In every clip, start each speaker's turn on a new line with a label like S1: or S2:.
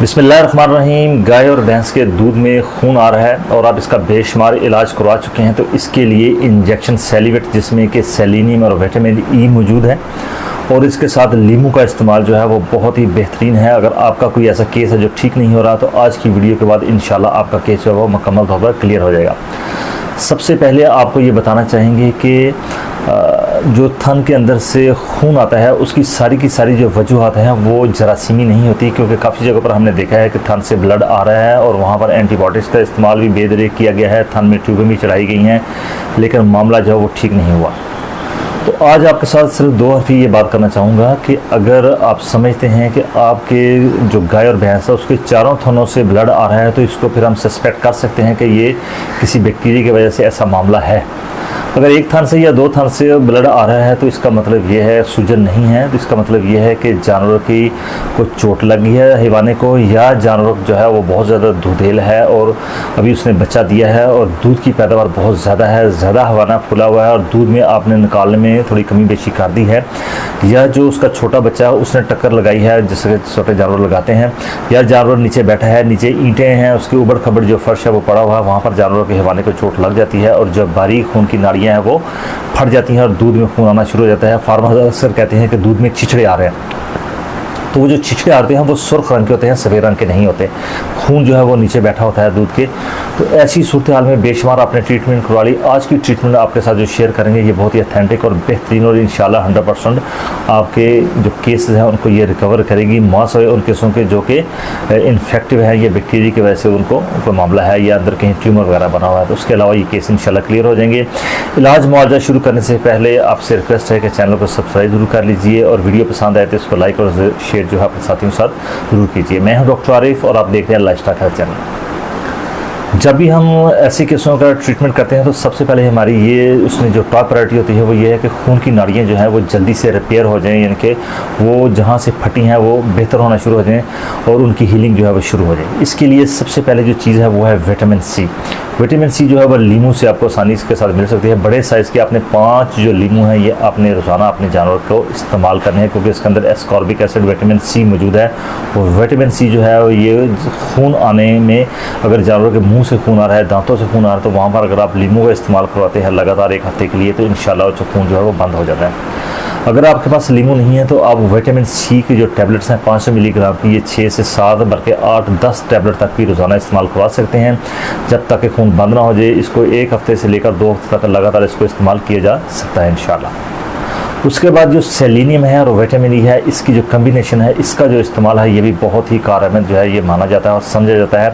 S1: बिस्मिल्लाहिर्रहमानिर्रहीम। गाय और भैंस के दूध में खून आ रहा है और आप इसका बेशुमार इलाज करवा चुके हैं, तो इसके लिए इंजेक्शन सेलिवेट जिसमें कि सेलिनियम और विटामिन ई मौजूद है और इसके साथ लीमू का इस्तेमाल जो है वो बहुत ही बेहतरीन है। अगर आपका कोई ऐसा केस है जो ठीक नहीं हो रहा, तो आज की वीडियो के बाद इंशाल्लाह आपका केस जो है वो मुकम्मल तौर पर क्लियर हो जाएगा। सबसे पहले आपको ये बताना चाहेंगे कि जो थन के अंदर से खून आता है उसकी सारी की सारी जो वजूहत हैं वो जरासीमी नहीं होती, क्योंकि काफ़ी जगह पर हमने देखा है कि थन से ब्लड आ रहा है और वहाँ पर एंटीबायोटिक्स का इस्तेमाल भी बेदरे किया गया है, थन में ट्यूबें भी चढ़ाई गई हैं, लेकिन मामला जो है वो ठीक नहीं हुआ। तो आज आपके साथ सिर्फ दो हफ़ी ये बात करना चाहूँगा कि अगर आप समझते हैं कि आपके जो गाय और भैंस है उसके चारों थनों से ब्लड आ रहा है, तो इसको फिर हम सस्पेक्ट कर सकते हैं कि ये किसी बैक्टीरिया की वजह से ऐसा मामला है। अगर एक थन से या दो थन से ब्लड आ रहा है तो इसका मतलब ये है सूजन नहीं है, तो इसका मतलब ये है कि जानवर की कोई चोट लगी है हैवाने को, या जानवर जो है वो बहुत ज़्यादा दूधेल है और अभी उसने बच्चा दिया है और दूध की पैदावार बहुत ज़्यादा है, ज़्यादा हवाना फुला हुआ है और दूध में आपने निकालने में थोड़ी कमी बेशी कर दी है, या जो उसका छोटा बच्चा है उसने टक्कर लगाई है जिससे छोटे जानवर लगाते हैं, या जानवर नीचे बैठा है, नीचे ईंटें हैं, उसके ऊबड़ खबड़ जो फर्श है वो पड़ा हुआ है, वहाँ पर जानवर के हैवाने को चोट लग जाती है और जब बारीक खून की नाड़ियाँ हैं वो फट जाती हैं और दूध में खून आना शुरू हो जाता है। फार्मर अक्सर कहते हैं कि दूध में छिछड़े आ रहे हैं, तो वो जो छिछड़े आते हैं वो सुर्ख रंग के होते हैं, सफ़ेद रंग के नहीं होते, खून जो है वो नीचे बैठा होता है दूध के। तो ऐसी सूरत हाल में बेशुमार आपने ट्रीटमेंट करवा ली। आज की ट्रीटमेंट आपके साथ जो शेयर करेंगे ये बहुत ही अथेंटिक और बेहतरीन और इंशाल्लाह 100% आपके जो केसेस हैं उनको ये रिकवर करेगी। मौस है उन केसों के जो कि इन्फेक्टिव है, ये बैक्टीरिया की वजह से उनको कोई मामला है या अंदर कहीं ट्यूमर वगैरह बना हुआ है, तो उसके अलावा ये केस इंशाल्लाह क्लियर हो जाएंगे। इलाज मुआवजा शुरू करने से पहले आपसे रिक्वेस्ट है कि चैनल को सब्सक्राइब जरूर कर लीजिए और वीडियो पसंद आए तो इसको लाइक और शेयर जो है अपने साथियों के साथ जरूर कीजिए। मैं हूं डॉक्टर आरिफ और आप देख रहे हैं लाइफस्टाइल हेल्थ चैनल। जब भी हम ऐसे केसों का ट्रीटमेंट करते हैं तो सबसे पहले हमारी ये उसमें जो टॉप प्रायोरिटी होती है वो ये है कि खून की नाड़ियाँ जो हैं वो जल्दी से रिपेयर हो जाएं, यानी कि वो जहाँ से फटी हैं वो बेहतर होना शुरू हो जाएं और उनकी हीलिंग जो है वो शुरू हो जाए। इसके लिए सबसे पहले जो चीज़ है वो है विटामिन सी। विटामिन सी जो है वह लीमू से आपको आसानी के साथ मिल सकती है। बड़े साइज़ के आपने 5 जो लीमू हैं ये आपने रोज़ाना अपने जानवर को इस्तेमाल करने हैं, क्योंकि इसके अंदर एस्कॉर्बिक एसिड विटामिन सी मौजूद है। और विटामिन सी जो है ये खून आने में, अगर जानवर के मुंह से खून आ रहा है, दांतों से खून आ रहा है, तो वहाँ पर अगर आप लीमू का इस्तेमाल करवाते हैं लगातार 1 हफ्ते के लिए, तो इंशाल्लाह जो खून जो है वो बंद हो जाता है। अगर आपके पास लीमू नहीं है तो आप विटामिन सी की जो टैबलेट्स हैं 500 मिलीग्राम की, ये 6 से 7 बल्कि 8-10 टैबलेट तक भी रोज़ाना इस्तेमाल करवा सकते हैं जब तक कि खून बंद ना हो जाए। इसको 1 हफ्ते से लेकर 2 हफ्ते तक लगातार इसको इस्तेमाल किया जा सकता है इंशाल्लाह। उसके बाद जो सेलिनियम है और विटामिन ई है, इसकी जो कम्बिनेशन है, इसका जो इस्तेमाल है ये भी बहुत ही कारगर जो है ये माना जाता है और समझा जाता है।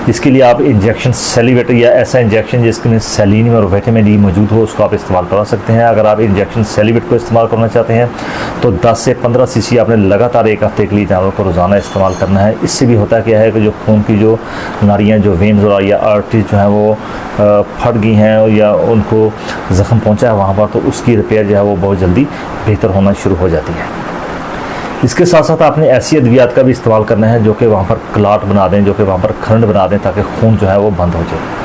S1: इसके लिए आप इंजेक्शन सेलिवेट या ऐसा इंजेक्शन जिसमें सेलिनियम और विटामिन ई मौजूद हो उसको आप इस्तेमाल करवा सकते हैं। अगर आप इंजेक्शन सेलिवेट को इस्तेमाल करना चाहते हैं तो 10 से 15 सीसी आपने लगातार 1 हफ्ते के लिए जानवर को रोज़ाना इस्तेमाल करना है। इससे भी होता क्या है कि जो खून की जो नाड़ियाँ, जो वेन्स और या आर्टरीज जो हैं वो फट गई हैं या उनको ज़ख्म पहुँचा है वहाँ पर, तो उसकी रिपेयर जो है वो बहुत जल्दी बेहतर होना शुरू हो जाती है। इसके साथ साथ आपने ऐसी अद्वियात का भी इस्तेमाल करना है जो कि वहाँ पर क्लाट बना दें, जो कि वहाँ पर खंड बना दें, ताकि खून जो है वो बंद हो जाए।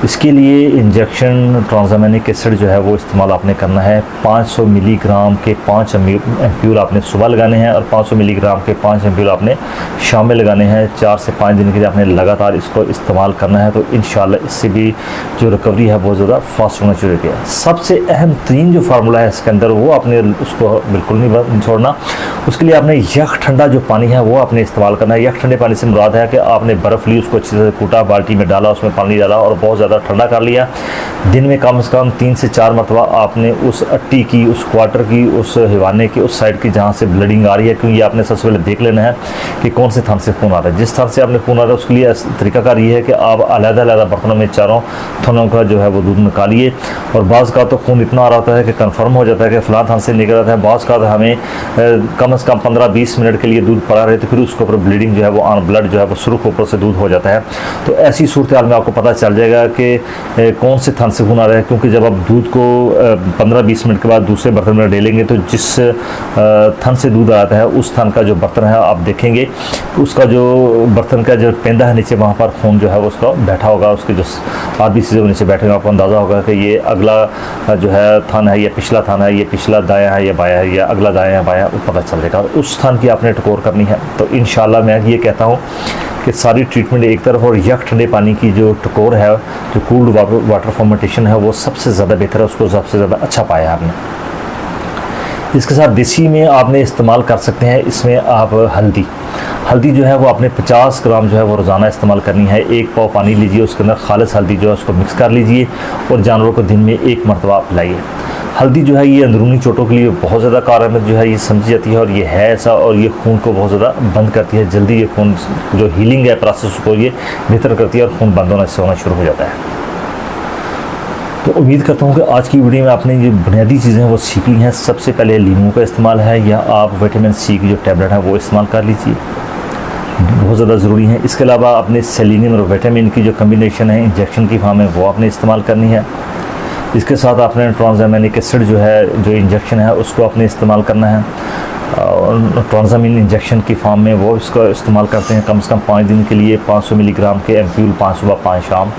S1: इसके लिए इंजेक्शन ट्रांसएमिनिक एसिड जो है वो इस्तेमाल आपने करना है। 500 मिलीग्राम के 5 एम्प्यूल आपने सुबह लगाने हैं और 500 मिलीग्राम के 5 एम्प्यूल आपने शाम में लगाने हैं। 4 से 5 दिन के लिए आपने लगातार इसको इस्तेमाल करना है, तो इंशाल्लाह इससे भी जो रिकवरी है बहुत ज़्यादा फास्ट होना शुरू किया। सबसे अहम तीन जो फार्मूला है इसके अंदर वो आपने उसको बिल्कुल नहीं छोड़ना। उसके लिए आपने यख ठंडा जो पानी है वो आपने इस्तेमाल करना है। यख ठंडे पानी से मुराद है कि आपने बर्फ़ ली, उसको अच्छी तरह कूटा, बाल्टी में डाला, उसमें पानी डाला और बहुत ठंडा कर लिया। दिन में कम से कम 3 से 4 मरतबा आपने उस अट्टी की, उस क्वार्टर की, उस हिवाने की, उस साइड की जहाँ से ब्लीडिंग आ रही है, क्योंकि आपने सबसे पहले देख लेना है कि कौन से थन से खून आ रहा है। जिस थन से आपने खून आ रहा है उसके लिए तरीकाकार ये है कि आप अलग-अलग बर्तनों में चारों थनों का जो है वो दूध निकालिए। और बाज़ का तो खून इतना आ रहा होता है कि कन्फर्म हो जाता है कि फ़लाँ थन से निकल रहा है। बाज़ का हमें कम से कम 15-20 मिनट के लिए दूध पड़ा रहे तो फिर उसके ऊपर ब्लीडिंग जो है वो ऑन ब्लड जो है वो सुर्ख ऊपर से दूध हो जाता है। तो ऐसी सूरत हाल में आपको पता चल जाएगा कि कौन से थान से खून आ रहा है, क्योंकि जब आप दूध को 15-20 मिनट के बाद दूसरे बर्तन में डालेंगे तो जिस थन से दूध आता है उस थन का जो बर्तन है आप देखेंगे उसका जो बर्तन का जो पेंदा है नीचे वहाँ पर खून जो है वो उसका बैठा होगा, उसके जो RBC जो नीचे बैठे आपको अंदाज़ा होगा कि ये अगला जो है थन है, ये पिछला थन है, ये पिछला दायां है, ये बायां है, या अगला दायां है बायां, वो पता चल जाएगा। उस थन की आपने टकोर करनी है। तो इंशाल्लाह मैं ये कहता हूँ कि सारी ट्रीटमेंट एक तरफ, और यक ठंडे पानी की जो टकोर है, जो कूल्ड वाटर फॉर्मेंटेशन है, वो सबसे ज़्यादा बेहतर है, उसको सबसे ज़्यादा अच्छा पाया आपने। इसके साथ देसी में आपने इस्तेमाल कर सकते हैं, इसमें आप हल्दी जो है वो आपने 50 ग्राम जो है वो रोज़ाना इस्तेमाल करनी है। 1 पाव पानी लीजिए, उसके अंदर खालिस हल्दी जो है उसको मिक्स कर लीजिए और जानवरों को दिन में 1 मरतबा पिलाइए। हल्दी जो है ये अंदरूनी चोटों के लिए बहुत ज़्यादा कारगर जो है ये समझी जाती है, और ये है ऐसा, और ये खून को बहुत ज़्यादा बंद करती है। जल्दी ये खून जो हीलिंग है प्रोसेस को ये बेहतर करती है और खून बंद होना शुरू हो जाता है। तो उम्मीद करता हूँ कि आज की वीडियो में आपने जो बुनियादी चीज़ें हैं वो सीख ली हैं। सबसे पहले लीमू का इस्तेमाल है, या आप विटामिन C की जो टैबलेट है वो इस्तेमाल कर लीजिए, बहुत ज़्यादा ज़रूरी है। इसके अलावा आपने सेलेनियम और विटामिन की जो कम्बिनेशन है इंजेक्शन की फॉर्म में वो आपने इस्तेमाल करनी है। इसके साथ आपने ट्रांसएमिनिक एसिड जो है, जो इंजेक्शन है उसको आपने इस्तेमाल करना है। ट्रांसएमिन इंजेक्शन की फॉर्म में वो इसका इस्तेमाल करते हैं कम से कम 5 दिन के लिए। 500 मिलीग्राम के एम्प्यूल 5 सुबह 5 शाम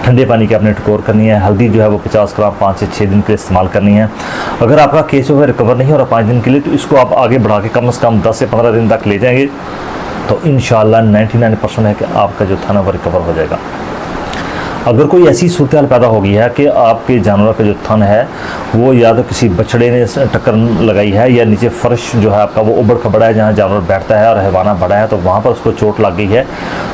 S1: ठंडे पानी की आपने टकोर करनी है। हल्दी जो है वो 50 ग्राम 5 से 6 दिन के लिए इस्तेमाल करनी है। अगर आपका केस जो है रिकवर नहीं हो रहा 5 दिन के लिए, तो इसको आप आगे बढ़ा के कम से कम 10 से 15 दिन तक ले जाएंगे तो इंशाल्लाह 99% है कि आपका जो था ना वो रिकवर हो जाएगा। अगर कोई ऐसी सूरत हाल पैदा हो गई है कि आपके जानवर का जो थन है वो या तो किसी बछड़े ने टक्कर लगाई है, या नीचे फर्श जो है आपका वो उबड़ खबड़ा है जहाँ जानवर बैठता है और हैवाना बड़ा है, तो वहाँ पर उसको चोट लग गई है,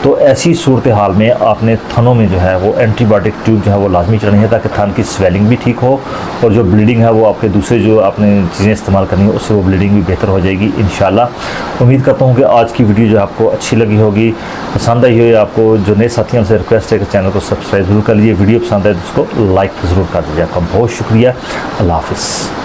S1: तो ऐसी सूरत हाल में आपने थनों में जो है वो एंटीबायोटिक ट्यूब जो है वो लाजमी चढ़नी है, ताकि थन की स्वेलिंग भी ठीक हो और जो ब्लीडिंग है वो आपके दूसरे जो आपने चीज़ें इस्तेमाल करनी है उससे वो ब्लीडिंग भी बेहतर हो जाएगी इंशाल्लाह। उम्मीद करता हूँ कि आज की वीडियो जो आपको अच्छी लगी होगी, पसंद आई हो। आपको जो नए साथियों से रिक्वेस्ट है कि चैनल को सब्सक्राइब जरूर कर लीजिए, वीडियो पसंद आए तो उसको लाइक ज़रूर कर दीजिए। आपका बहुत शुक्रिया। अल्लाह हाफ़िज़।